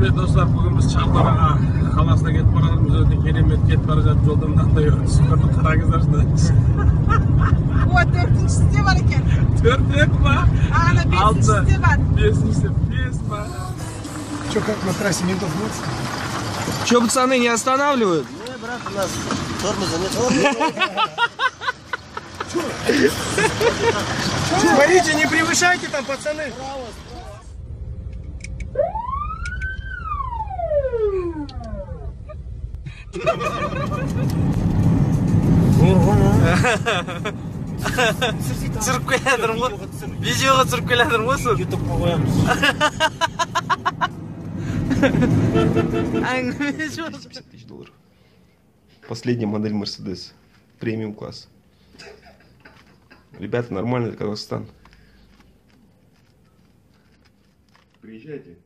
Құрметті достар, бүгін біз Шардара қаласына кетіп бара жатырмыз. Өте керемет кетіп бара жатып, жолда мынандай суперді қараңыздаршы. О, төртіншісі де бар екен. Төртек па? Ана бесіншісі де бар. Бесіншісі, бес па? Че, как на трассе ментов нет? Че, пацаны, не останавливают? Не, брат, у нас тормоза нет. Смотрите, не превышайте там, пацаны. Түсіріп келе жатырмын ғой. Видеоға түсіріп келе жатырмын ғой соны. Ютубқа қоямыз. Әңгіме жоқ. $50 000. Последняя модель Mercedes. Премиум класс. Ребята, нормальный Казахстан. Приезжайте.